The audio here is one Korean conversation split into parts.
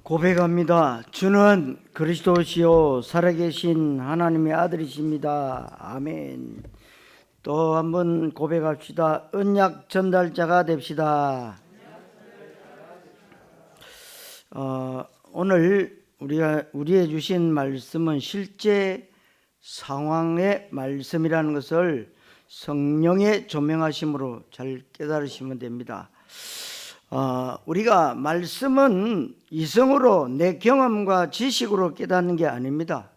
고백합니다. 주는 그리스도시요 살아계신 하나님의 아들이십니다. 아멘. 또 한번 고백합시다. 언약 전달자가 됩시다. 오늘 우리의 주신 말씀은 실제 상황의 말씀이라는 것을 성령의 조명하심으로 잘 깨달으시면 됩니다. 우리가 말씀은 이성으로 내 경험과 지식으로 깨닫는 게 아닙니다.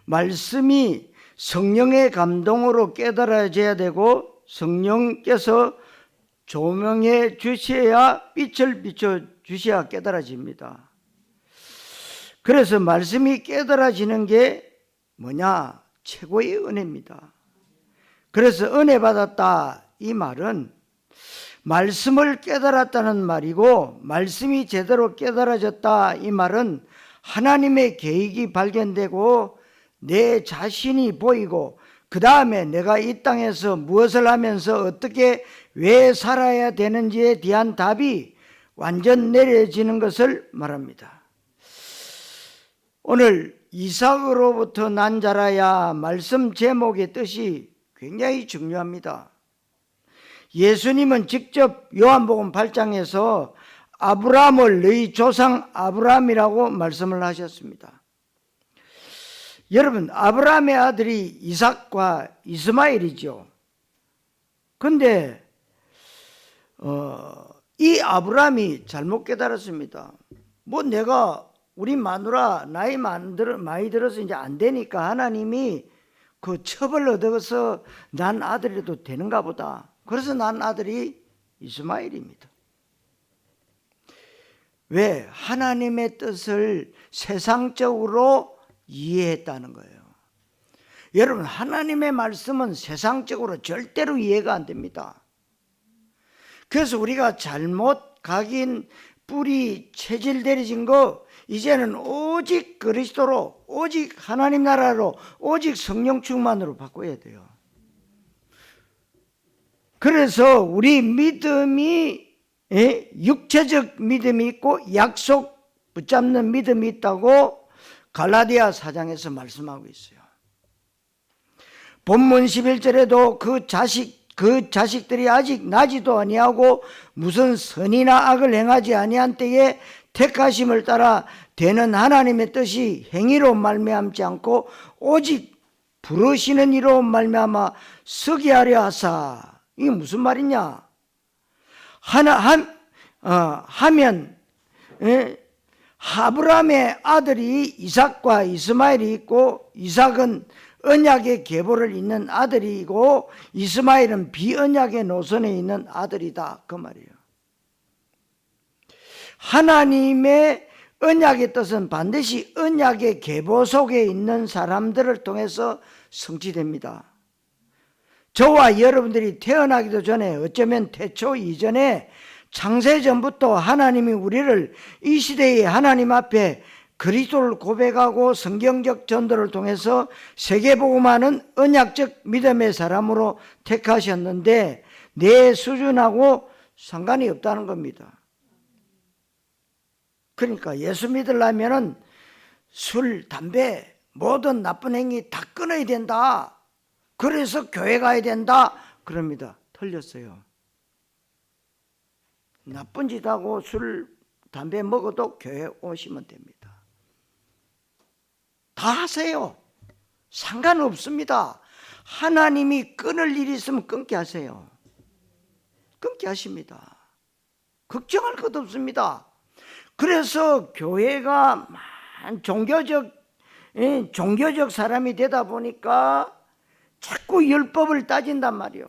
말씀이 성령의 감동으로 깨달아져야 되고 성령께서 조명해 주셔야 빛을 비춰 주셔야 깨달아집니다. 그래서 말씀이 깨달아지는 게 뭐냐? 최고의 은혜입니다. 그래서 은혜 받았다 이 말은 말씀을 깨달았다는 말이고, 말씀이 제대로 깨달아졌다 이 말은 하나님의 계획이 발견되고 내 자신이 보이고 그 다음에 내가 이 땅에서 무엇을 하면서 어떻게 왜 살아야 되는지에 대한 답이 완전 내려지는 것을 말합니다. 오늘 이삭으로부터 난 자라야 말씀 제목의 뜻이 굉장히 중요합니다. 예수님은 직접 요한복음 8장에서 아브라함을 너희 조상 아브라함이라고 말씀을 하셨습니다. 여러분, 아브라함의 아들이 이삭과 이스마엘이죠. 그런데 이 아브라함이 잘못 깨달았습니다. 내가 우리 마누라 나이 많이 들어서 이제 안 되니까 하나님이 그 첩을 얻어서 난 아들이라도 되는가 보다. 그래서 난 아들이 이스마엘입니다. 왜? 하나님의 뜻을 세상적으로 이해했다는 거예요. 여러분, 하나님의 말씀은 세상적으로 절대로 이해가 안 됩니다. 그래서 우리가 잘못 각인 뿌리 체질되어진 거 이제는 오직 그리스도로, 오직 하나님 나라로, 오직 성령 충만으로 바꿔야 돼요. 그래서 우리 믿음이 육체적 믿음이 있고 약속 붙잡는 믿음이 있다고 갈라디아 4장에서 말씀하고 있어요. 본문 11절에도 그 자식들이 아직 나지도 아니하고 무슨 선이나 악을 행하지 아니한 때에 택하심을 따라 되는 하나님의 뜻이 행위로 말미암지 않고 오직 부르시는 이로 말미암아 서게 하려 하사. 이게 무슨 말이냐? 하면 아브라함의 아들이 이삭과 이스마엘이 있고, 이삭은 언약의 계보를 잇는 아들이고 이스마엘은 비언약의 노선에 있는 아들이다 그 말이에요. 하나님의 언약의 뜻은 반드시 언약의 계보 속에 있는 사람들을 통해서 성취됩니다. 저와 여러분들이 태어나기도 전에, 어쩌면 태초 이전에 창세전부터 하나님이 우리를 이 시대의 하나님 앞에 그리스도를 고백하고 성경적 전도를 통해서 세계복음하는 언약적 믿음의 사람으로 택하셨는데 내 수준하고 상관이 없다는 겁니다. 그러니까 예수 믿으려면 술, 담배, 모든 나쁜 행위 다 끊어야 된다. 그래서 교회 가야 된다. 그럽니다. 틀렸어요. 나쁜 짓 하고 술, 담배 먹어도 교회 오시면 됩니다. 다 하세요. 상관없습니다. 하나님이 끊을 일이 있으면 끊게 하세요. 끊게 하십니다. 걱정할 것 없습니다. 그래서 교회가 종교적 사람이 되다 보니까 자꾸 율법을 따진단 말이에요.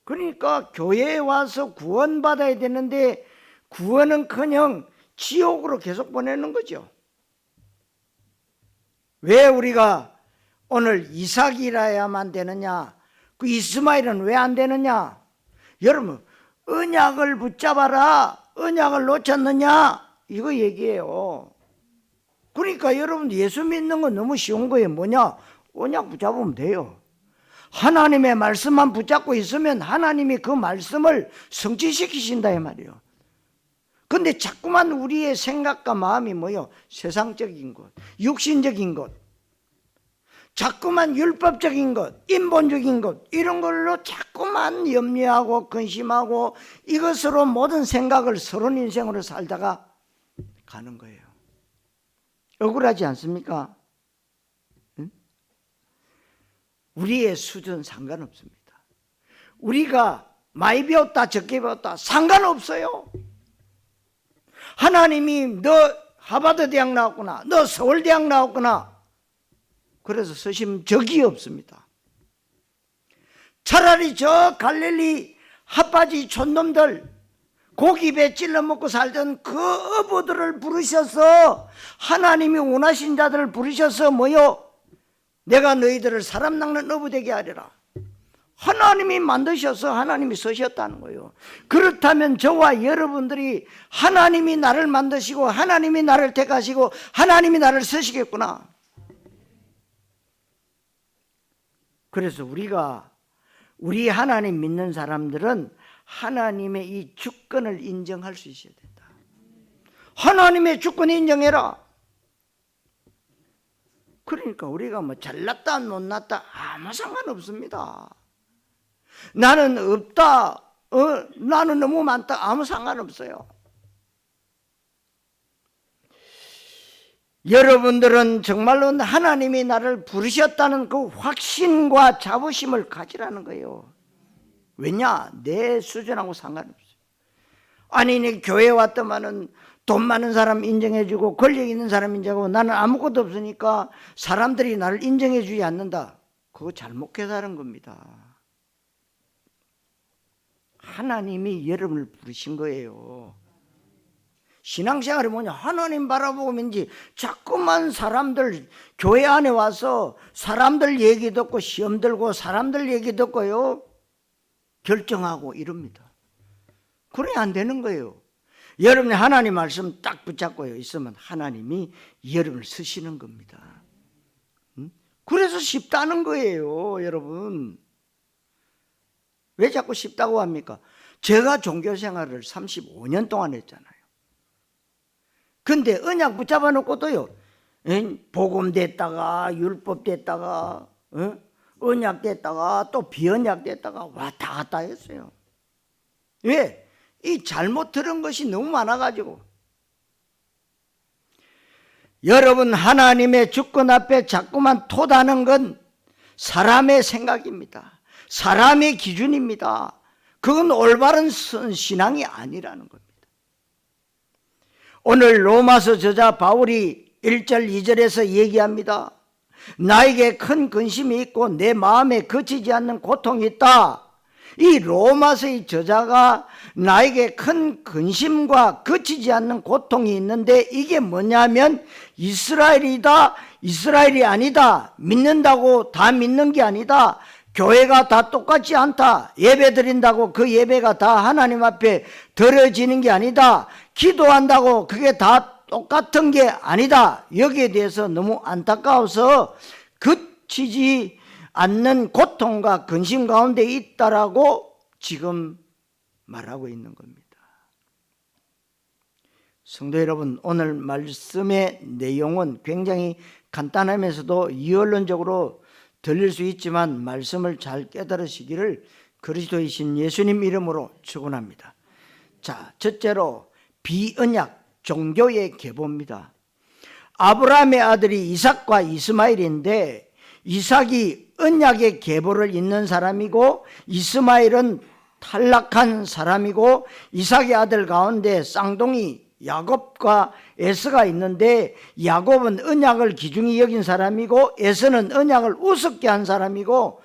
그러니까 교회에 와서 구원받아야 되는데 구원은커녕 지옥으로 계속 보내는 거죠. 왜 우리가 오늘 이삭이라야만 되느냐? 그 이스마엘은 왜 안 되느냐? 여러분, 언약을 붙잡아라. 언약을 놓쳤느냐? 이거 얘기해요. 그러니까 여러분, 예수 믿는 건 너무 쉬운 거예요. 뭐냐? 언약 붙잡으면 돼요. 하나님의 말씀만 붙잡고 있으면 하나님이 그 말씀을 성취시키신다 이 말이에요. 근데 자꾸만 우리의 생각과 마음이 뭐요? 세상적인 것, 육신적인 것, 자꾸만 율법적인 것, 인본적인 것, 이런 걸로 자꾸만 염려하고 근심하고 이것으로 모든 생각을 서론 인생으로 살다가 가는 거예요. 억울하지 않습니까? 응? 우리의 수준 상관없습니다. 우리가 많이 배웠다 적게 배웠다 상관없어요. 하나님이 너 하버드 대학 나왔구나, 너 서울대학 나왔구나, 그래서 쓰심 적이 없습니다. 차라리 저 갈릴리 핫바지 촌놈들 고기배 찔러 먹고 살던 그 어부들을 부르셔서, 하나님이 원하신 자들을 부르셔서 뭐요? 내가 너희들을 사람 낚는 어부 되게 하리라. 하나님이 만드셔서 하나님이 쓰셨다는 거예요. 그렇다면 저와 여러분들이 하나님이 나를 만드시고 하나님이 나를 택하시고 하나님이 나를 쓰시겠구나. 그래서 우리 하나님 믿는 사람들은 하나님의 이 주권을 인정할 수 있어야 된다. 하나님의 주권 인정해라. 그러니까 우리가 뭐 잘났다 못났다 아무 상관없습니다. 나는 없다, 나는 너무 많다 아무 상관없어요. 여러분들은 정말로 하나님이 나를 부르셨다는 그 확신과 자부심을 가지라는 거예요. 왜냐? 내 수준하고 상관없어요. 아니, 내 교회 왔더만은 돈 많은 사람 인정해주고 권력 있는 사람 인정하고 나는 아무것도 없으니까 사람들이 나를 인정해주지 않는다. 그거 잘못 깨달은 겁니다. 하나님이 여러분을 부르신 거예요. 신앙생활이 뭐냐? 하나님 바라보면지 자꾸만 사람들 교회 안에 와서 사람들 얘기 듣고 시험 들고 사람들 얘기 듣고요 결정하고 이럽니다. 그래 안 되는 거예요. 여러분이 하나님 말씀 딱 붙잡고 있으면 하나님이 여러분을 쓰시는 겁니다. 그래서 쉽다는 거예요, 여러분. 왜 자꾸 쉽다고 합니까? 제가 종교생활을 35년 동안 했잖아요. 근데 언약 붙잡아 놓고도요, 복음 됐다가 율법 됐다가 언약 됐다가 또 비언약 됐다가 왔다 갔다 했어요. 왜? 이 잘못 들은 것이 너무 많아가지고. 여러분, 하나님의 주권 앞에 자꾸만 토다는 건 사람의 생각입니다. 사람의 기준입니다. 그건 올바른 신앙이 아니라는 겁니다. 오늘 로마서 저자 바울이 1절 2절에서 얘기합니다. 나에게 큰 근심이 있고 내 마음에 그치지 않는 고통이 있다. 이 로마서의 저자가 나에게 큰 근심과 그치지 않는 고통이 있는데 이게 뭐냐면 이스라엘이다, 이스라엘이 아니다, 믿는다고 다 믿는 게 아니다, 교회가 다 똑같지 않다, 예배 드린다고 그 예배가 다 하나님 앞에 드려지는 게 아니다, 기도한다고 그게 다 똑같은 게 아니다. 여기에 대해서 너무 안타까워서 그치지 않는 고통과 근심 가운데 있다라고 지금 말하고 있는 겁니다. 성도 여러분, 오늘 말씀의 내용은 굉장히 간단하면서도 이언론적으로 들릴 수 있지만 말씀을 잘 깨달으시기를 그리스도이신 예수님 이름으로 축원합니다. 자, 첫째로 비언약 종교의 계보입니다. 아브라함의 아들이 이삭과 이스마엘인데 이삭이 언약의 계보를 잇는 사람이고 이스마엘은 탈락한 사람이고 이삭의 아들 가운데 쌍둥이 야곱과 에서가 있는데 야곱은 언약을 귀중히 여긴 사람이고 에서는 언약을 우습게 한 사람이고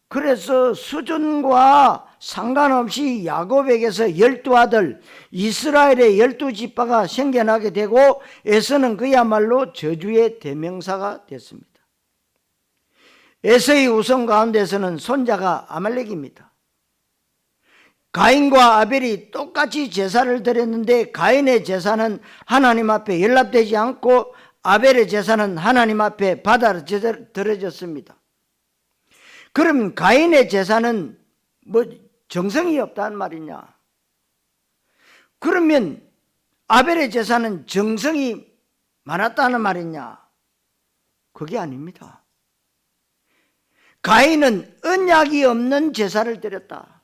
그래서 수준과 상관없이 야곱에게서 12아들 이스라엘의 12지파가 생겨나게 되고 에서는 그야말로 저주의 대명사가 됐습니다. 에서의 후손 가운데서는 손자가 아말렉입니다. 가인과 아벨이 똑같이 제사를 드렸는데 가인의 제사는 하나님 앞에 연락되지 않고 아벨의 제사는 하나님 앞에 받아들여졌습니다. 그럼 가인의 제사는 뭐 정성이 없단 말이냐? 그러면 아벨의 제사는 정성이 많았다는 말이냐? 그게 아닙니다. 가인은 언약이 없는 제사를 드렸다.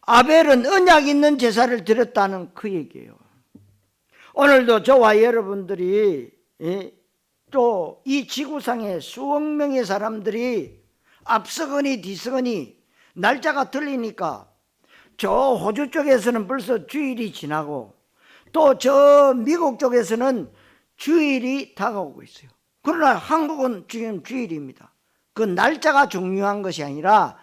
아벨은 언약 있는 제사를 드렸다는 그 얘기예요. 오늘도 저와 여러분들이 또 이 지구상에 수억 명의 사람들이 앞서거니 뒤서거니 날짜가 틀리니까 저 호주 쪽에서는 벌써 주일이 지나고 또 저 미국 쪽에서는 주일이 다가오고 있어요. 그러나 한국은 지금 주일입니다. 그 날짜가 중요한 것이 아니라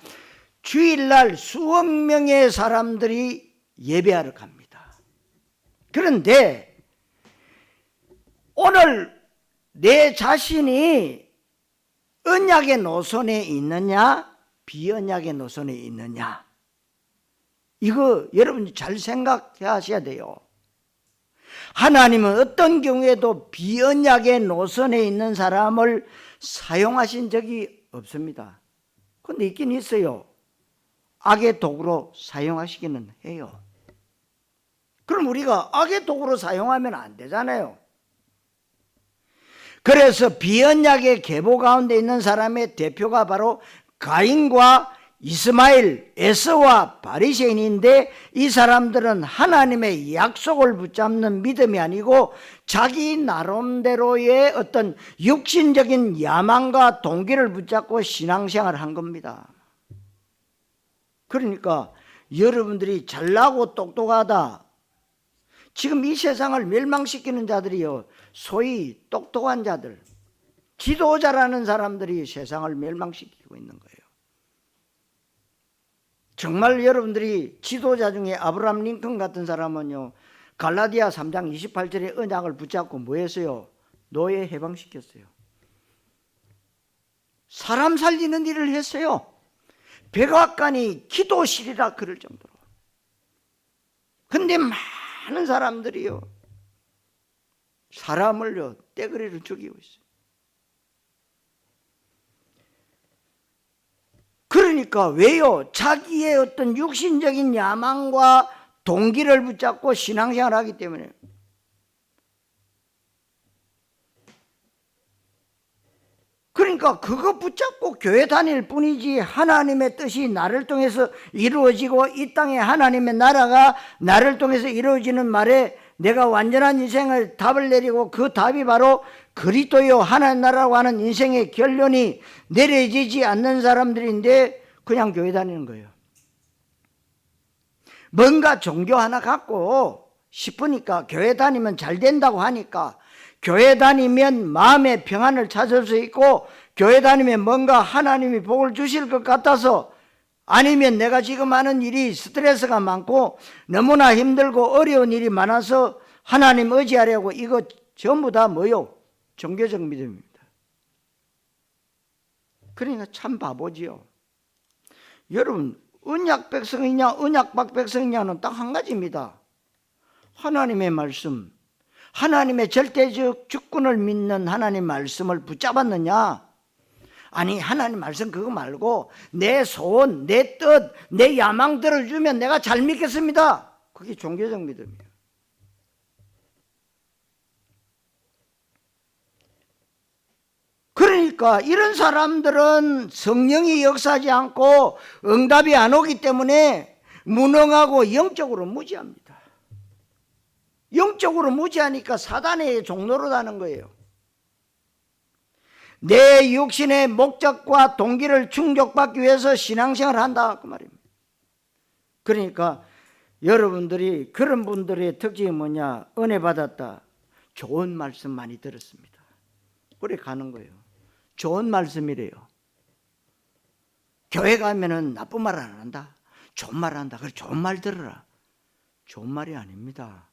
주일날 수억 명의 사람들이 예배하러 갑니다. 그런데 오늘 내 자신이 언약의 노선에 있느냐 비언약의 노선에 있느냐, 이거 여러분 잘 생각하셔야 돼요. 하나님은 어떤 경우에도 비언약의 노선에 있는 사람을 사용하신 적이 없습니다. 그런데 있긴 있어요. 악의 도구로 사용하시기는 해요. 그럼 우리가 악의 도구로 사용하면 안 되잖아요. 그래서 비언약의 계보 가운데 있는 사람의 대표가 바로 가인과 이스마엘, 에서와 바리새인인데, 이 사람들은 하나님의 약속을 붙잡는 믿음이 아니고 자기 나름대로의 어떤 육신적인 야망과 동기를 붙잡고 신앙생활을 한 겁니다. 그러니까 여러분들이 잘나고 똑똑하다, 지금 이 세상을 멸망시키는 자들이요, 소위 똑똑한 자들, 지도자라는 사람들이 세상을 멸망시키고 있는 거예요. 정말 여러분들이 지도자 중에 아브라함 링컨 같은 사람은요, 갈라디아 3장 28절의 언약을 붙잡고 뭐 했어요? 노예 해방시켰어요. 사람 살리는 일을 했어요. 백악관이 기도실이라 그럴 정도로. 근데 많은 사람들이요, 사람을요 떼거리로 죽이고 있어요. 그러니까 왜요? 자기의 어떤 육신적인 야망과 동기를 붙잡고 신앙생활을 하기 때문에. 그러니까 그거 붙잡고 교회 다닐 뿐이지 하나님의 뜻이 나를 통해서 이루어지고 이 땅에 하나님의 나라가 나를 통해서 이루어지는 말에 내가 완전한 인생을 답을 내리고, 그 답이 바로 그리스도요 하나님 나라라고 하는 인생의 결론이 내려지지 않는 사람들인데 그냥 교회 다니는 거예요. 뭔가 종교 하나 갖고 싶으니까, 교회 다니면 잘 된다고 하니까, 교회 다니면 마음의 평안을 찾을 수 있고, 교회 다니면 뭔가 하나님이 복을 주실 것 같아서, 아니면 내가 지금 하는 일이 스트레스가 많고 너무나 힘들고 어려운 일이 많아서 하나님 의지하려고, 이거 전부 다 뭐요? 종교적 믿음입니다. 그러니까 참 바보지요. 여러분, 언약 백성이냐 언약 밖 백성이냐는 딱 한 가지입니다. 하나님의 말씀, 하나님의 절대적 주권을 믿는 하나님의 말씀을 붙잡았느냐, 아니 하나님 말씀 그거 말고 내 소원, 내 뜻, 내 야망들을 주면 내가 잘 믿겠습니다. 그게 종교적 믿음이에요. 그러니까 이런 사람들은 성령이 역사하지 않고 응답이 안 오기 때문에 무능하고 영적으로 무지합니다. 영적으로 무지하니까 사단의 종로로 가는 거예요. 내 육신의 목적과 동기를 충족받기 위해서 신앙생활을 한다 그 말입니다. 그러니까 여러분들이 그런 분들의 특징이 뭐냐? 은혜 받았다, 좋은 말씀 많이 들었습니다, 그래 가는 거예요. 좋은 말씀이래요. 교회 가면은 나쁜 말 안 한다, 좋은 말 한다, 그래 좋은 말 들어라. 좋은 말이 아닙니다.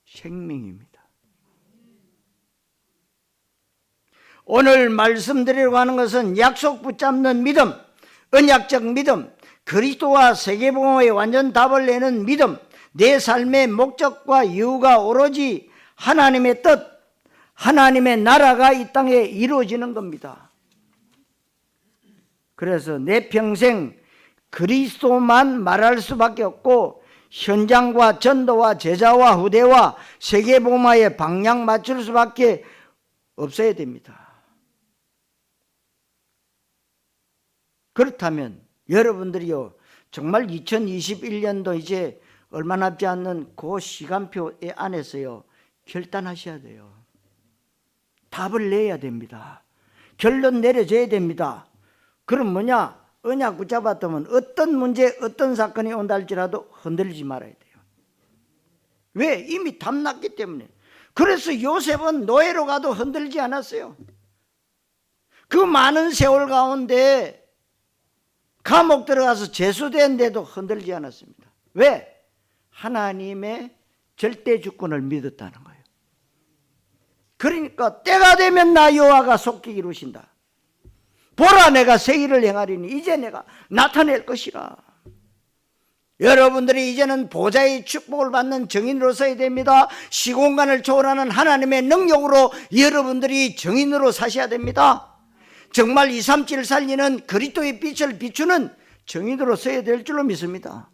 생명입니다. 오늘 말씀드리려고 하는 것은 약속 붙잡는 믿음, 언약적 믿음, 그리스도와 세계복음의 완전 답을 내는 믿음, 내 삶의 목적과 이유가 오로지 하나님의 뜻, 하나님의 나라가 이 땅에 이루어지는 겁니다. 그래서 내 평생 그리스도만 말할 수밖에 없고 현장과 전도와 제자와 후대와 세계복음화에 방향 맞출 수밖에 없어야 됩니다. 그렇다면 여러분들이요, 정말 2021년도 이제 얼마 남지 않는 그 시간표 안에서요 결단하셔야 돼요. 답을 내야 됩니다. 결론 내려줘야 됩니다. 그럼 뭐냐? 언약 붙잡았다면 어떤 문제, 어떤 사건이 온다 할지라도 흔들리지 말아야 돼요. 왜? 이미 답 났기 때문에. 그래서 요셉은 노예로 가도 흔들리지 않았어요. 그 많은 세월 가운데 감옥 들어가서 제수되는데도 흔들리지 않았습니다. 왜? 하나님의 절대 주권을 믿었다는 거예요. 그러니까 때가 되면 나 여호와가 속히 이루신다. 보라, 내가 새 일을 행하리니 이제 내가 나타낼 것이라. 여러분들이 이제는 보좌의 축복을 받는 증인으로 서야 됩니다. 시공간을 초월하는 하나님의 능력으로 여러분들이 증인으로 사셔야 됩니다. 정말 237 살리는 그리스도의 빛을 비추는 증인으로 서야 될 줄로 믿습니다.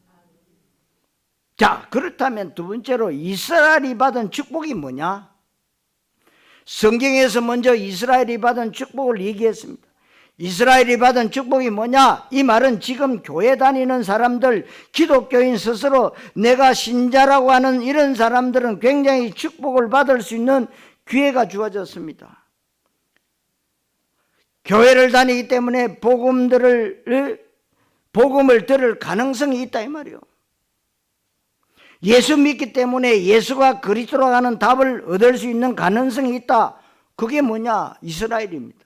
자, 그렇다면 두 번째로 이스라엘이 받은 축복이 뭐냐? 성경에서 먼저 이스라엘이 받은 축복을 얘기했습니다. 이스라엘이 받은 축복이 뭐냐? 이 말은 지금 교회 다니는 사람들, 기독교인 스스로 내가 신자라고 하는 이런 사람들은 굉장히 축복을 받을 수 있는 기회가 주어졌습니다. 교회를 다니기 때문에 복음을 들을 가능성이 있다 이 말이요. 예수 믿기 때문에 예수가 그리스도라고 하는 답을 얻을 수 있는 가능성이 있다. 그게 뭐냐? 이스라엘입니다.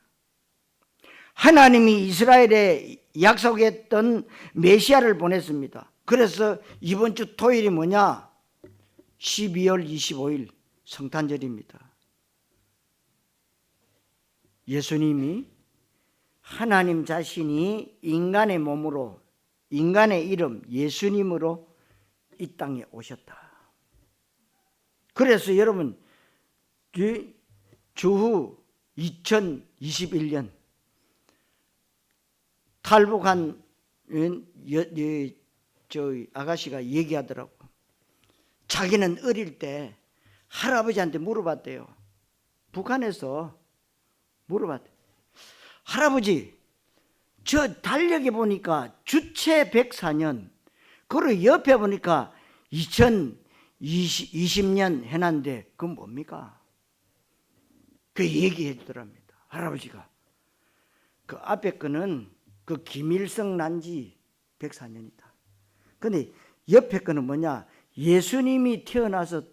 하나님이 이스라엘에 약속했던 메시아를 보냈습니다. 그래서 이번 주 토요일이 뭐냐? 12월 25일 성탄절입니다. 예수님이 하나님 자신이 인간의 몸으로, 인간의 이름 예수님으로 이 땅에 오셨다. 그래서 여러분 주후 2021년 탈북한 저 아가씨가 얘기하더라고. 자기는 어릴 때 할아버지한테 물어봤대요. 북한에서 물어봤대요. 할아버지, 저 달력에 보니까 주체 104년, 그리고 옆에 보니까 2020년 해놨는데 그건 뭡니까? 그 얘기해 주더랍니다. 할아버지가. 그 앞에 거는 그 김일성 난지 104년이다. 근데 옆에 거는 뭐냐? 예수님이 태어나서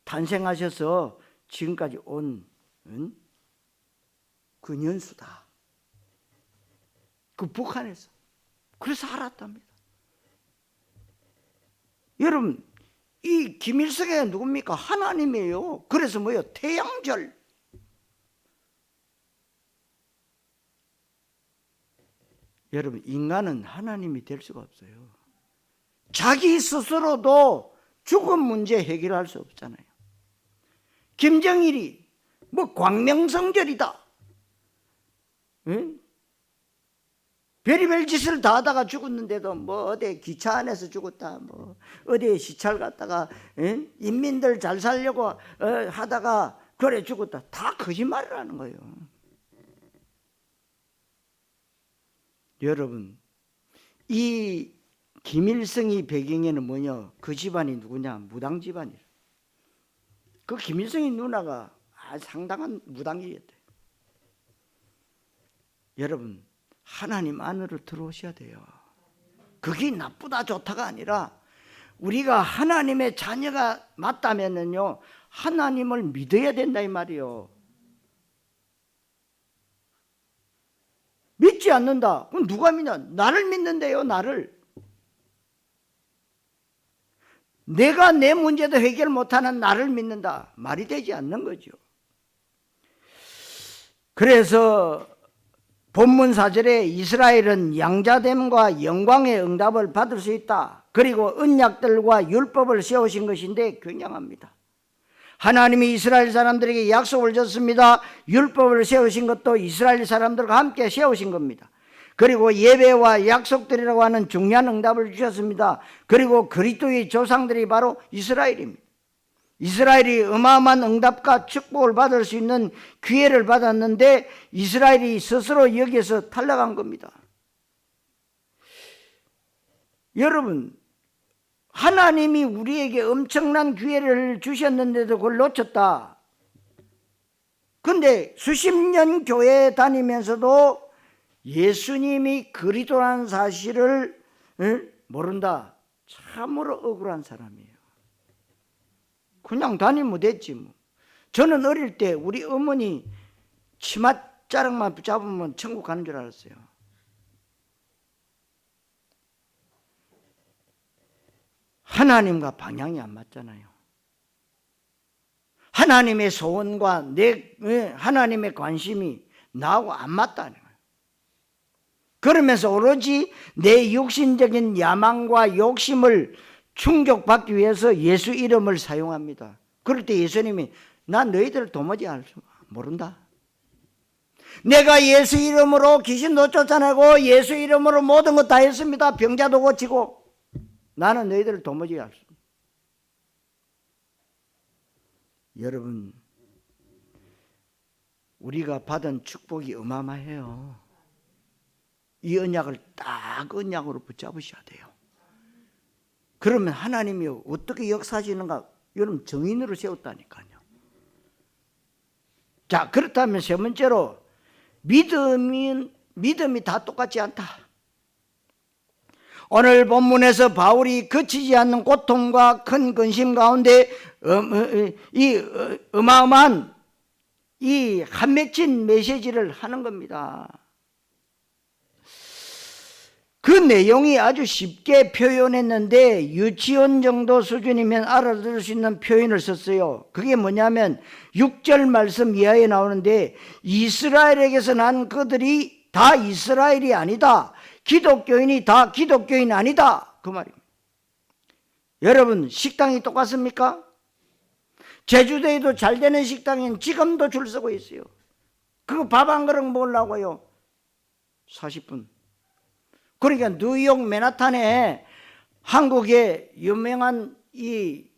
탄생하셔서 지금까지 온 그 년수다. 그 북한에서. 그래서 알았답니다. 여러분, 이 김일성이 누굽니까? 하나님이에요. 그래서 뭐예요? 태양절. 여러분, 인간은 하나님이 될 수가 없어요. 자기 스스로도 죽음 문제 해결할 수 없잖아요. 김정일이 뭐 광명성절이다, 응? 별의별 짓을 다 하다가 죽었는데도 뭐 어디 기차 안에서 죽었다, 뭐 어디에 시찰 갔다가 인민들 잘 살려고 하다가 그래 죽었다. 다 거짓말을 하는 거예요. 여러분, 이 김일성이 배경에는 뭐냐? 그 집안이 누구냐? 무당 집안이에요. 그 김일성이 누나가 상당한 무당이었대요. 여러분, 하나님 안으로 들어오셔야 돼요. 그게 나쁘다 좋다가 아니라 우리가 하나님의 자녀가 맞다면요, 하나님을 믿어야 된다 이 말이요. 믿지 않는다. 그럼 누가 믿냐? 나를 믿는데요, 나를. 내가 내 문제도 해결 못하는 나를 믿는다. 말이 되지 않는 거죠. 그래서 본문 4절에 이스라엘은 양자됨과 영광의 응답을 받을 수 있다. 그리고 언약들과 율법을 세우신 것인데 굉장합니다. 하나님이 이스라엘 사람들에게 약속을 줬습니다. 율법을 세우신 것도 이스라엘 사람들과 함께 세우신 겁니다. 그리고 예배와 약속들이라고 하는 중요한 응답을 주셨습니다. 그리고 그리스도의 조상들이 바로 이스라엘입니다. 이스라엘이 어마어마한 응답과 축복을 받을 수 있는 기회를 받았는데 이스라엘이 스스로 여기에서 탈락한 겁니다. 여러분, 하나님이 우리에게 엄청난 기회를 주셨는데도 그걸 놓쳤다. 근데 수십 년 교회 다니면서도 예수님이 그리스도라는 사실을 모른다. 참으로 억울한 사람이에요. 그냥 다니면 됐지 뭐. 저는 어릴 때 우리 어머니 치맛자락만 붙잡으면 천국 가는 줄 알았어요. 하나님과 방향이 안 맞잖아요. 하나님의 소원과 하나님의 관심이 나하고 안 맞다는 거예요. 그러면서 오로지 내 육신적인 야망과 욕심을 충족받기 위해서 예수 이름을 사용합니다. 그럴 때 예수님이 난 너희들을 도무지 모른다. 내가 예수 이름으로 귀신도 쫓아내고 예수 이름으로 모든 것 다 했습니다. 병자도 고치고 나는 너희들을 도무지 알 수 없다. 여러분, 우리가 받은 축복이 어마어마해요. 이 언약을 딱 언약으로 붙잡으셔야 돼요. 그러면 하나님이 어떻게 역사하시는가? 여러분, 정인으로 세웠다니까요. 자, 그렇다면 세 번째로 믿음이 다 똑같지 않다. 오늘 본문에서 바울이 그치지 않는 고통과 큰 근심 가운데 어마어마한 이 한맺힌 메시지를 하는 겁니다. 그 내용이 아주 쉽게 표현했는데 유치원 정도 수준이면 알아들을 수 있는 표현을 썼어요. 그게 뭐냐면 6절 말씀 이하에 나오는데 이스라엘에게서 난 그들이 다 이스라엘이 아니다. 기독교인이 다 기독교인 아니다. 그 말입니다. 여러분, 식당이 똑같습니까? 제주도에도 잘 되는 식당엔 지금도 줄 서고 있어요. 그거 밥 한 그릇 먹으려고요. 40분. 그러니까 뉴욕 맨하탄에 한국의 유명한 이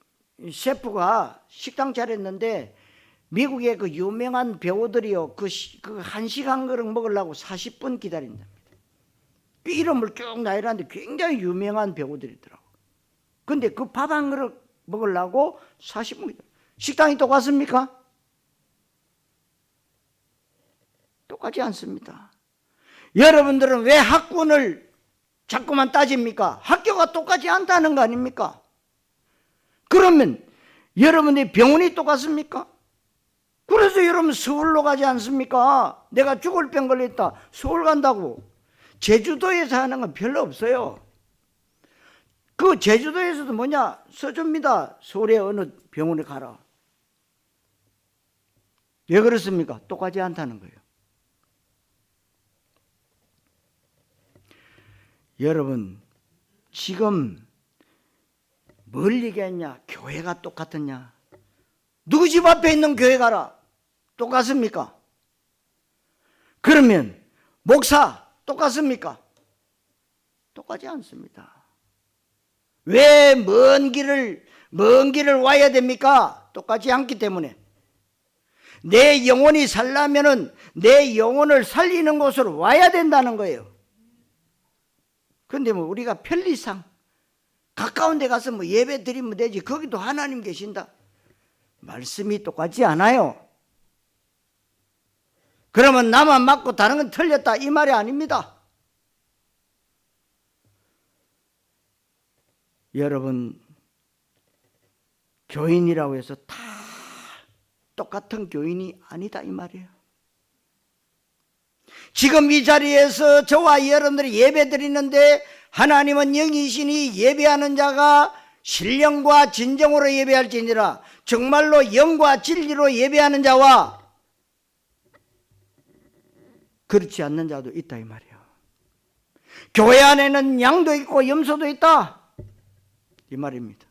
셰프가 식당 차렸는데 미국의 그 유명한 배우들이요. 그 한식 한 그릇 먹으려고 40분 기다린답니다. 그 이름을 쭉 나열하는데 굉장히 유명한 배우들이더라고. 근데 그 밥 한 그릇 먹으려고 40분 기다려. 식당이 똑같습니까? 똑같지 않습니다. 여러분들은 왜 학군을 자꾸만 따집니까? 학교가 똑같지 않다는 거 아닙니까? 그러면 여러분의 병원이 똑같습니까? 그래서 여러분 서울로 가지 않습니까? 내가 죽을 병 걸렸다. 서울 간다고. 제주도에서 하는 건 별로 없어요. 그 제주도에서도 뭐냐? 써줍니다. 서울의 어느 병원에 가라. 왜 그렇습니까? 똑같지 않다는 거예요. 여러분, 지금 뭘 얘기했냐? 교회가 똑같았냐? 누구 집 앞에 있는 교회 가라. 똑같습니까? 그러면 목사 똑같습니까? 똑같지 않습니다. 왜 먼 길을 와야 됩니까? 똑같지 않기 때문에. 내 영혼이 살려면은 내 영혼을 살리는 곳으로 와야 된다는 거예요. 그런데 뭐 우리가 편리상 가까운 데 가서 뭐 예배 드리면 되지. 거기도 하나님 계신다. 말씀이 똑같지 않아요. 그러면 나만 맞고 다른 건 틀렸다 이 말이 아닙니다. 여러분, 교인이라고 해서 다 똑같은 교인이 아니다 이 말이에요. 지금 이 자리에서 저와 여러분들이 예배 드리는데 하나님은 영이시니 예배하는 자가 신령과 진정으로 예배할지니라. 정말로 영과 진리로 예배하는 자와 그렇지 않는 자도 있다 이 말이에요. 교회 안에는 양도 있고 염소도 있다 이 말입니다.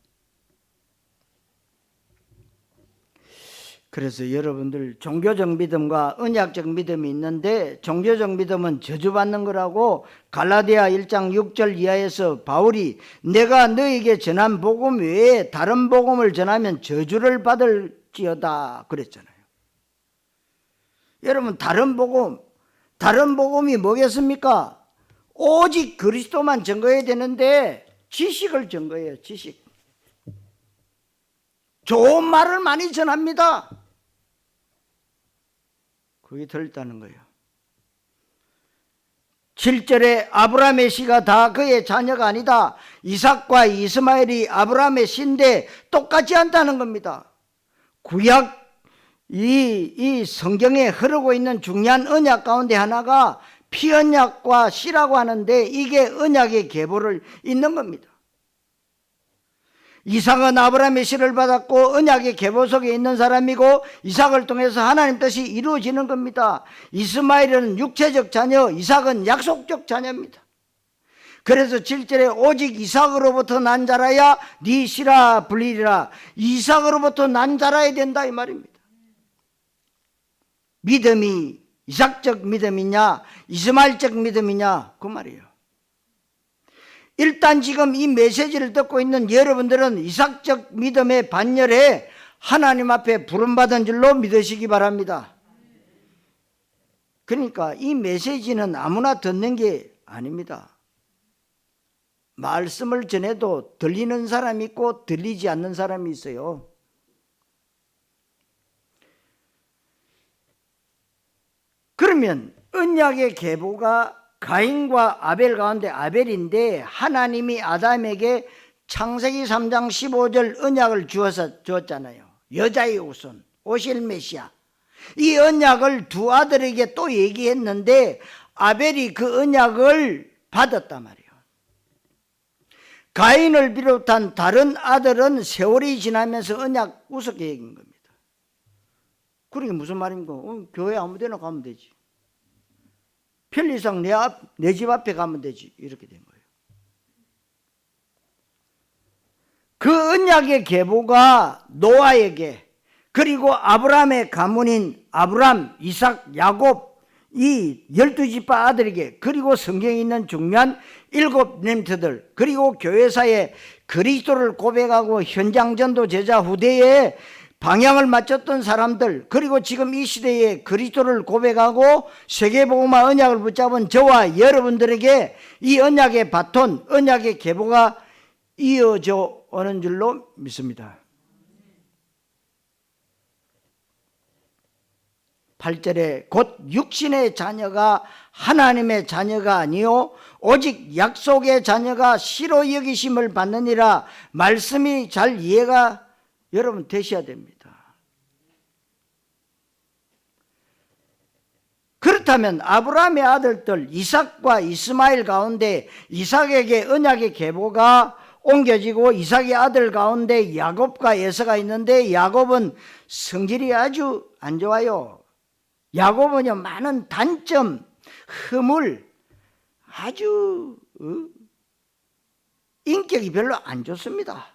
그래서 여러분들 종교적 믿음과 언약적 믿음이 있는데 종교적 믿음은 저주받는 거라고 갈라디아 1장 6절 이하에서 바울이 내가 너에게 전한 복음 외에 다른 복음을 전하면 저주를 받을지어다 그랬잖아요. 여러분 다른 복음이 뭐겠습니까? 오직 그리스도만 증거해야 되는데 지식을 증거해요. 지식. 좋은 말을 많이 전합니다. 그게 들렸다는 거예요. 7절에 아브라함의 씨가 다 그의 자녀가 아니다. 이삭과 이스마엘이 아브라함의 씨인데 똑같지 않다는 겁니다. 구약 이 성경에 흐르고 있는 중요한 언약 가운데 하나가 피언약과 씨라고 하는데 이게 언약의 계보를 잇는 겁니다. 이삭은 아브라함의 씨를 받았고 언약의 계보 속에 있는 사람이고 이삭을 통해서 하나님 뜻이 이루어지는 겁니다. 이스마엘은 육체적 자녀, 이삭은 약속적 자녀입니다. 그래서 7절에 오직 이삭으로부터 난 자라야 네 씨라 불리리라. 이삭으로부터 난 자라야 된다 이 말입니다. 믿음이 이삭적 믿음이냐 이스마엘적 믿음이냐 그 말이에요. 일단 지금 이 메시지를 듣고 있는 여러분들은 이삭적 믿음의 반열에 하나님 앞에 부름받은 줄로 믿으시기 바랍니다. 그러니까 이 메시지는 아무나 듣는 게 아닙니다. 말씀을 전해도 들리는 사람이 있고 들리지 않는 사람이 있어요. 그러면 언약의 계보가 가인과 아벨 가운데 아벨인데 하나님이 아담에게 창세기 3장 15절 언약을 주었잖아요. 여자의 후손 오실 메시아. 이 언약을 두 아들에게 또 얘기했는데 아벨이 그 언약을 받았단 말이에요. 가인을 비롯한 다른 아들은 세월이 지나면서 언약 우습게 얘기한 겁니다. 그러게 무슨 말입니까? 교회 아무 데나 가면 되지. 편리상 내 집 앞에 가면 되지. 이렇게 된 거예요. 그 언약의 계보가 노아에게 그리고 아브라함의 가문인 아브람, 이삭, 야곱 이 12지파 아들에게 그리고 성경에 있는 중요한 7 렘트들 그리고 교회사에 그리스도를 고백하고 현장 전도 제자 후대에 방향을 맞췄던 사람들 그리고 지금 이 시대에 그리스도를 고백하고 세계복음화 언약을 붙잡은 저와 여러분들에게 이 언약의 바톤, 언약의 계보가 이어져 오는 줄로 믿습니다. 8절에 곧 육신의 자녀가 하나님의 자녀가 아니요 오직 약속의 자녀가 씨로 여기심을 받느니라. 말씀이 잘 이해가 여러분 되셔야 됩니다. 그렇다면 아브라함의 아들들 이삭과 이스마엘 가운데 이삭에게 언약의 계보가 옮겨지고 이삭의 아들 가운데 야곱과 에서가 있는데 야곱은 성질이 아주 안 좋아요. 야곱은요 많은 단점, 허물, 아주 인격이 별로 안 좋습니다.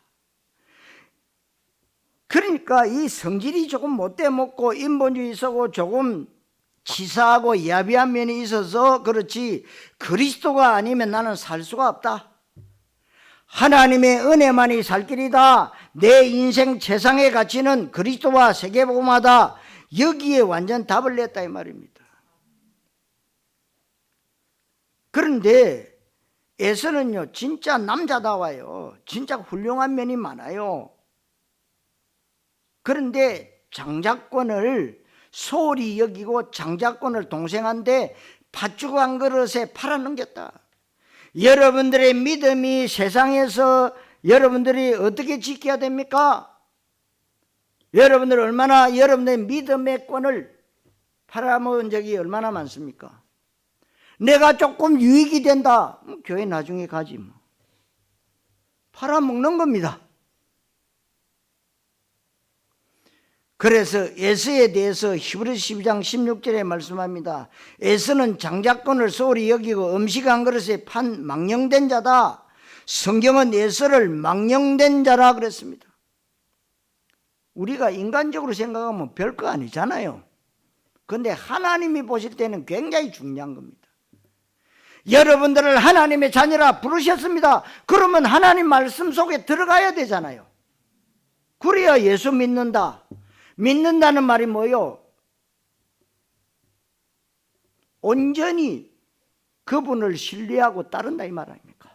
그러니까 이 성질이 조금 못돼 먹고 인본주의 있고 조금 치사하고 야비한 면이 있어서 그렇지 그리스도가 아니면 나는 살 수가 없다. 하나님의 은혜만이 살 길이다. 내 인생 최상의 가치는 그리스도와 세계복음화다. 여기에 완전 답을 냈다 이 말입니다. 그런데 에서는요 진짜 남자다워요. 진짜 훌륭한 면이 많아요. 그런데 장자권을 소홀히 여기고 장자권을 동생한테 팥죽 한 그릇에 팔아넘겼다. 여러분들의 믿음이 세상에서 여러분들이 어떻게 지켜야 됩니까? 여러분들 얼마나 여러분의 믿음의 권을 팔아먹은 적이 얼마나 많습니까? 내가 조금 유익이 된다. 교회 나중에 가지 뭐. 팔아먹는 겁니다. 그래서 에서에 대해서 히브리서 12장 16절에 말씀합니다. 에서는 장자권을 소홀히 여기고 음식 한 그릇에 판 망령된 자다. 성경은 에서를 망령된 자라 그랬습니다. 우리가 인간적으로 생각하면 별거 아니잖아요. 그런데 하나님이 보실 때는 굉장히 중요한 겁니다. 여러분들을 하나님의 자녀라 부르셨습니다. 그러면 하나님 말씀 속에 들어가야 되잖아요. 그래야 예수 믿는다. 믿는다는 말이 뭐예요? 온전히 그분을 신뢰하고 따른다 이 말 아닙니까?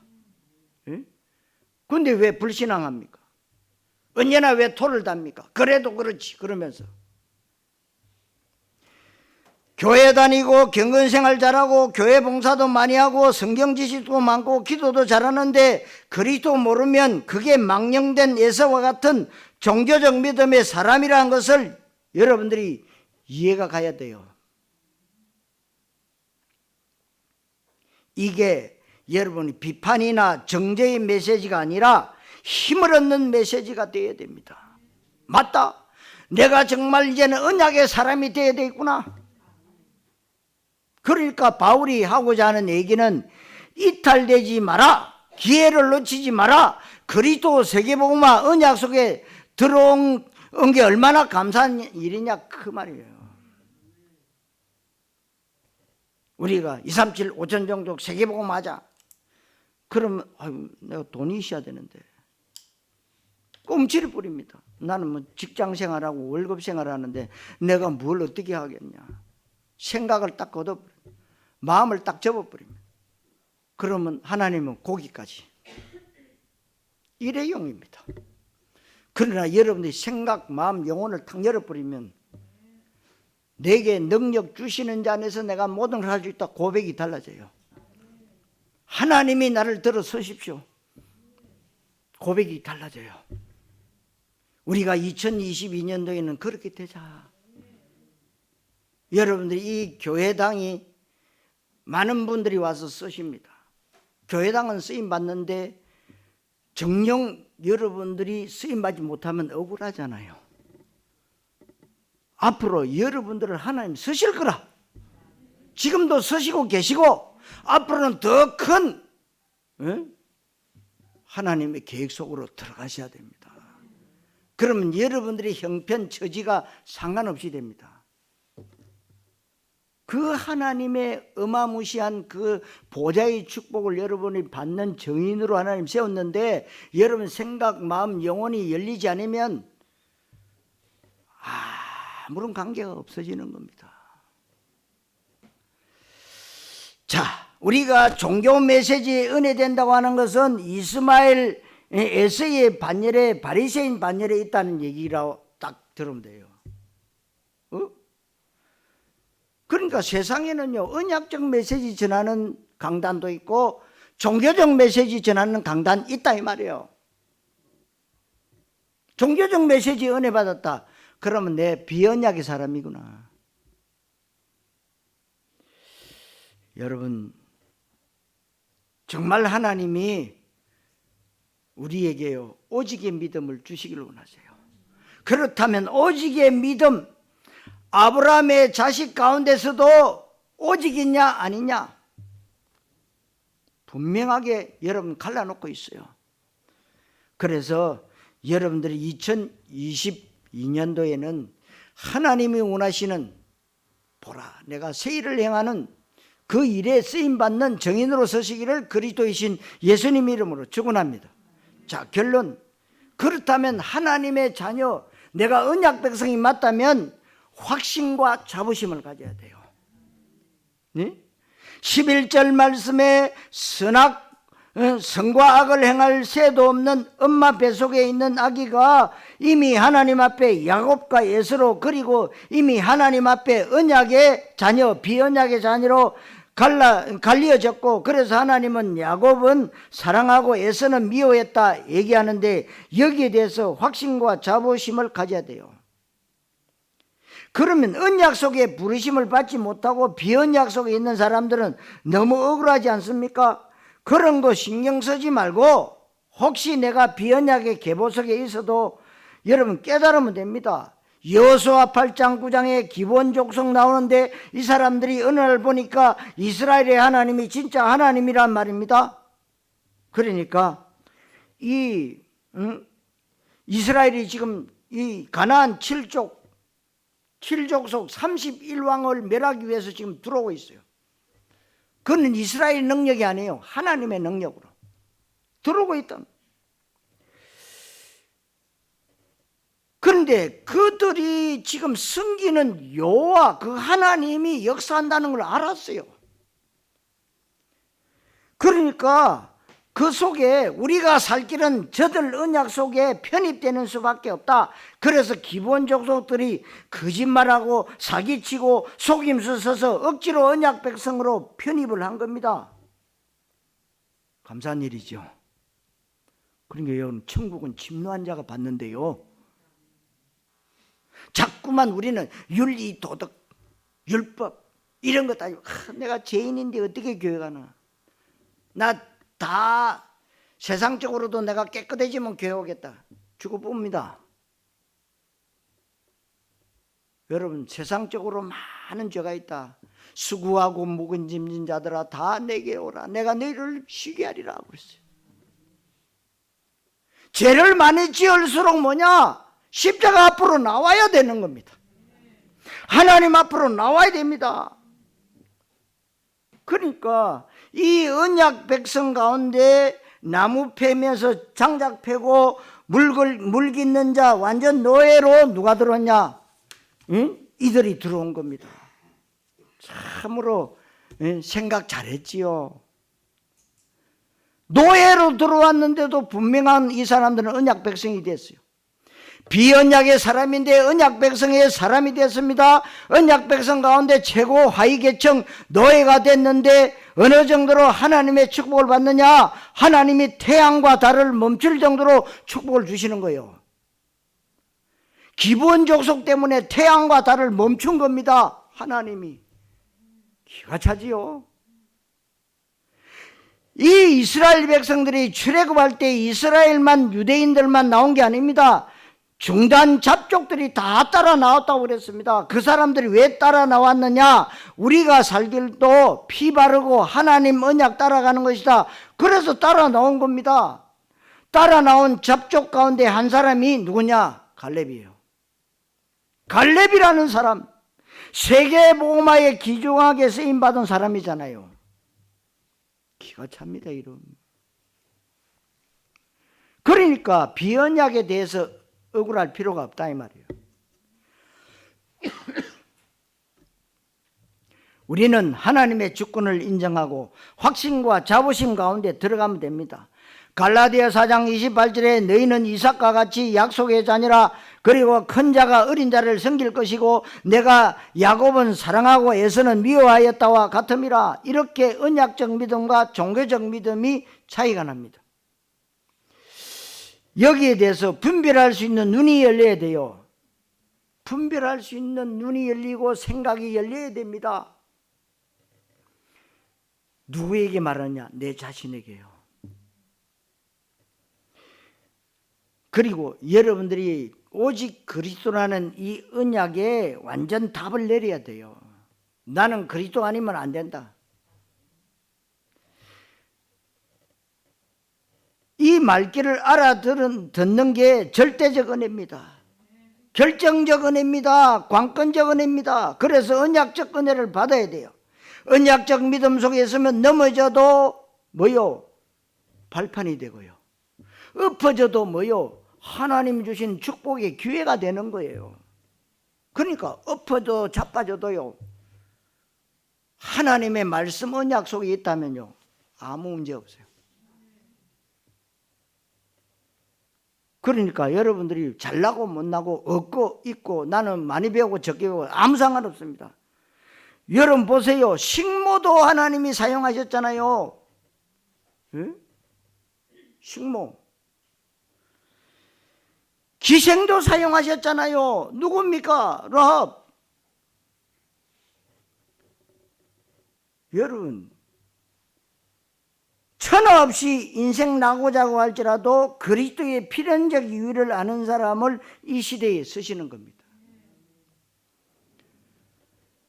그런데 왜 불신앙합니까? 언제나 왜 토를 답니까? 그래도 그렇지 그러면서 교회 다니고 경건생활 잘하고 교회 봉사도 많이 하고 성경 지식도 많고 기도도 잘하는데 그리스도 모르면 그게 망령된 에서와 같은 종교적 믿음의 사람이라는 것을 여러분들이 이해가 가야 돼요. 이게 여러분이 비판이나 정죄의 메시지가 아니라 힘을 얻는 메시지가 되어야 됩니다. 맞다. 내가 정말 이제는 언약의 사람이 되어야 되겠구나. 그러니까 바울이 하고자 하는 얘기는 이탈되지 마라. 기회를 놓치지 마라. 그리스도 세계복음화 언약 속에 들어온 게 얼마나 감사한 일이냐 그 말이에요. 우리가 237, 5천 정도 세계복음화 하자. 그러면 내가 돈이 있어야 되는데 꼼치를 부립니다. 나는 뭐 직장 생활하고 월급 생활하는데 내가 뭘 어떻게 하겠냐. 생각을 딱 걷어버립니다. 마음을 딱 접어버립니다. 그러면 하나님은 거기까지 일회용입니다. 그러나 여러분들이 생각, 마음, 영혼을 탁 열어버리면 내게 능력 주시는 자 안에서 내가 모든 걸 할 수 있다 고백이 달라져요. 하나님이 나를 들어서십시오. 고백이 달라져요. 우리가 2022년도에는 그렇게 되자. 여러분들이 이 교회당이 많은 분들이 와서 쓰십니다. 교회당은 쓰임 받는데 정녕 여러분들이 쓰임 받지 못하면 억울하잖아요. 앞으로 여러분들을 하나님 쓰실 거라. 지금도 쓰시고 계시고 앞으로는 더 큰 하나님의 계획 속으로 들어가셔야 됩니다. 그러면 여러분들의 형편 처지가 상관없이 됩니다. 그 하나님의 어마무시한 그 보좌의 축복을 여러분이 받는 정인으로 하나님 세웠는데 여러분 생각, 마음, 영혼이 열리지 않으면 아무런 관계가 없어지는 겁니다. 자, 우리가 종교 메시지에 은혜된다고 하는 것은 이스마엘 에서의 반열에 바리새인 반열에 있다는 얘기라고 딱 들으면 돼요. 그러니까 세상에는요 언약적 메시지 전하는 강단도 있고 종교적 메시지 전하는 강단 있다 이 말이에요. 종교적 메시지 은혜 받았다. 그러면 내 비언약의 사람이구나. 여러분 정말 하나님이 우리에게요 오직의 믿음을 주시기를 원하세요. 그렇다면 오직의 믿음 아브라함의 자식 가운데서도 오직이냐 아니냐 분명하게 여러분 갈라놓고 있어요. 그래서 여러분들이 2022년도에는 하나님이 원하시는 보라 내가 새 일을 행하는 그 일에 쓰임받는 정인으로 서시기를 그리스도이신 예수님 이름으로 축원합니다. 자, 결론. 그렇다면 하나님의 자녀 내가 언약 백성이 맞다면 확신과 자부심을 가져야 돼요. 네? 11절 말씀에 선과 악을 행할 새도 없는 엄마 뱃속에 있는 아기가 이미 하나님 앞에 야곱과 에서로 그리고 이미 하나님 앞에 언약의 자녀 비언약의 자녀로 갈리어졌고 그래서 하나님은 야곱은 사랑하고 에서는 미워했다 얘기하는데 여기에 대해서 확신과 자부심을 가져야 돼요. 그러면 언약 속에 부르심을 받지 못하고 비언약 속에 있는 사람들은 너무 억울하지 않습니까? 그런 거 신경 쓰지 말고 혹시 내가 비언약의 계보 속에 있어도 여러분 깨달으면 됩니다. 여호수아 8장 9장에 기본 족속 나오는데 이 사람들이 어느 날 보니까 이스라엘의 하나님이 진짜 하나님이란 말입니다. 그러니까 이스라엘이 지금 이 가나안 7족속 31왕을 멸하기 위해서 지금 들어오고 있어요. 그건 이스라엘 능력이 아니에요. 하나님의 능력으로 들어오고 있던. 그런데 그들이 지금 섬기는 여호와 그 하나님이 역사한다는 걸 알았어요. 그러니까 그 속에 우리가 살 길은 저들 언약 속에 편입되는 수밖에 없다. 그래서 기본 족속들이 거짓말하고 사기치고 속임수 써서 억지로 언약 백성으로 편입을 한 겁니다. 감사한 일이죠. 그러니까 여러분, 천국은 침노한 자가 받는데요, 자꾸만 우리는 윤리, 도덕, 율법 이런 것 따지고 내가 죄인인데 어떻게 교회 가나, 나 다 세상적으로도 내가 깨끗해지면 교회 오겠다, 주고 봅니다. 여러분, 세상적으로 많은 죄가 있다. 수고하고 묵은 짐진 자들아 다 내게 오라, 내가 너희를 쉬게 하리라 그랬어요. 죄를 많이 지을수록 뭐냐? 십자가 앞으로 나와야 되는 겁니다. 하나님 앞으로 나와야 됩니다. 그러니까 이 언약 백성 가운데 나무 패면서 장작 패고 물 깃는 자, 완전 노예로 누가 들어왔냐? 응? 이들이 들어온 겁니다. 참으로 생각 잘했지요. 노예로 들어왔는데도 분명한 이 사람들은 언약 백성이 됐어요. 비언약의 사람인데 언약 백성의 사람이 됐습니다. 언약 백성 가운데 최고 하위계층 노예가 됐는데 어느 정도로 하나님의 축복을 받느냐? 하나님이 태양과 달을 멈출 정도로 축복을 주시는 거예요. 기본 족속 때문에 태양과 달을 멈춘 겁니다. 하나님이. 기가 차지요. 이 이스라엘 백성들이 출애굽할 때 이스라엘만, 유대인들만 나온 게 아닙니다. 중단 잡족들이 다 따라 나왔다고 그랬습니다. 그 사람들이 왜 따라 나왔느냐? 우리가 살길도 피 바르고 하나님 언약 따라가는 것이다. 그래서 따라 나온 겁니다. 따라 나온 잡족 가운데 한 사람이 누구냐? 갈렙이에요. 갈렙이라는 사람, 세계복음화에 귀중하게 쓰임받은 사람이잖아요. 기가 찹니다, 이름. 그러니까 비언약에 대해서 억울할 필요가 없다 이 말이에요. 우리는 하나님의 주권을 인정하고 확신과 자부심 가운데 들어가면 됩니다. 갈라디아 4장 28절에 너희는 이삭과 같이 약속의 자니라. 그리고 큰 자가 어린 자를 섬길 것이고 내가 야곱은 사랑하고 에서는 미워하였다와 같음이라. 이렇게 언약적 믿음과 종교적 믿음이 차이가 납니다. 여기에 대해서 분별할 수 있는 눈이 열려야 돼요. 분별할 수 있는 눈이 열리고 생각이 열려야 됩니다. 누구에게 말하냐? 내 자신에게요. 그리고 여러분들이 오직 그리스도라는 이 언약에 완전 답을 내려야 돼요. 나는 그리스도 아니면 안 된다. 이 말귀를 알아듣는 게 절대적 은혜입니다. 결정적 은혜입니다. 관건적 은혜입니다. 그래서 언약적 은혜를 받아야 돼요. 언약적 믿음 속에 있으면 넘어져도 뭐요? 발판이 되고요. 엎어져도 뭐요? 하나님 주신 축복의 기회가 되는 거예요. 그러니까 엎어져 자빠져도요, 하나님의 말씀 언약 속에 있다면요, 아무 문제 없어요. 그러니까 여러분들이 잘나고 못나고 없고 있고 나는 많이 배우고 적게 배우고 아무 상관없습니다. 여러분 보세요. 식모도 하나님이 사용하셨잖아요. 예? 식모. 기생도 사용하셨잖아요. 누굽니까? 라합. 여러분, 천하 없이 인생 나고자고 할지라도 그리스도의 필연적 이유를 아는 사람을 이 시대에 쓰시는 겁니다.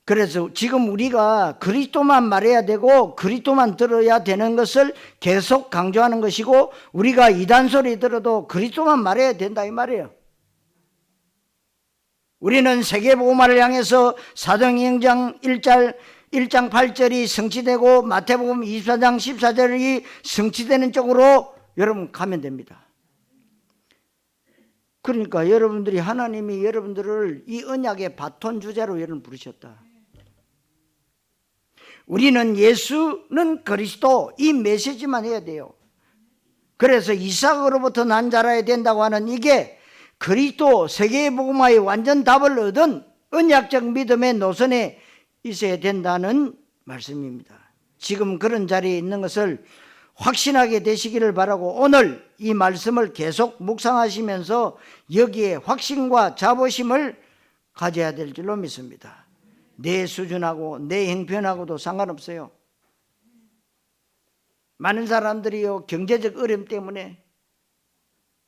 그래서 지금 우리가 그리스도만 말해야 되고 그리스도만 들어야 되는 것을 계속 강조하는 것이고, 우리가 이단 소리 들어도 그리스도만 말해야 된다 이 말이에요. 우리는 세계복음화를 향해서 사도행전 1장 8절이 성취되고 마태복음 24장 14절이 성취되는 쪽으로 여러분 가면 됩니다. 그러니까 여러분들이 하나님이 여러분들을 이 언약의 바톤 주자로 여러분 부르셨다. 우리는 예수는 그리스도 이 메시지만 해야 돼요. 그래서 이삭으로부터 난 자라야 된다고 하는 이게 그리스도 세계의 복음화의 완전 답을 얻은 언약적 믿음의 노선에 있어야 된다는 말씀입니다. 지금 그런 자리에 있는 것을 확신하게 되시기를 바라고 오늘 이 말씀을 계속 묵상하시면서 여기에 확신과 자부심을 가져야 될 줄로 믿습니다. 내 수준하고 내 형편하고도 상관없어요. 많은 사람들이요, 경제적 어려움 때문에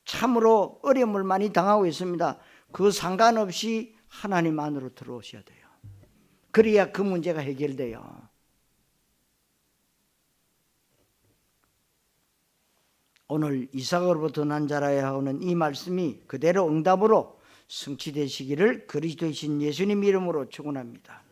참으로 어려움을 많이 당하고 있습니다. 그 상관없이 하나님 안으로 들어오셔야 돼요. 그래야 그 문제가 해결돼요. 오늘 이삭으로부터 난 자라야 하는 이 말씀이 그대로 응답으로 성취되시기를 그리스도이신 예수님 이름으로 축원합니다.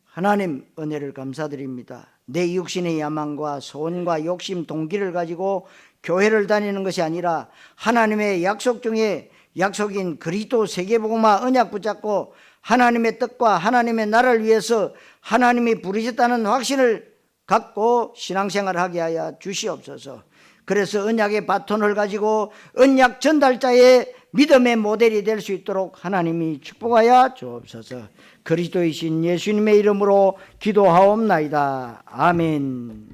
하나님 은혜를 감사드립니다. 내 육신의 야망과 소원과 욕심, 동기를 가지고 교회를 다니는 것이 아니라 하나님의 약속 중에 약속인 그리스도 세계복음화 언약 붙잡고 하나님의 뜻과 하나님의 나라를 위해서 하나님이 부르셨다는 확신을 갖고 신앙생활을 하게 하여 주시옵소서. 그래서 언약의 바톤을 가지고 언약 전달자의 믿음의 모델이 될 수 있도록 하나님이 축복하여 주옵소서. 그리스도이신 예수님의 이름으로 기도하옵나이다. 아멘.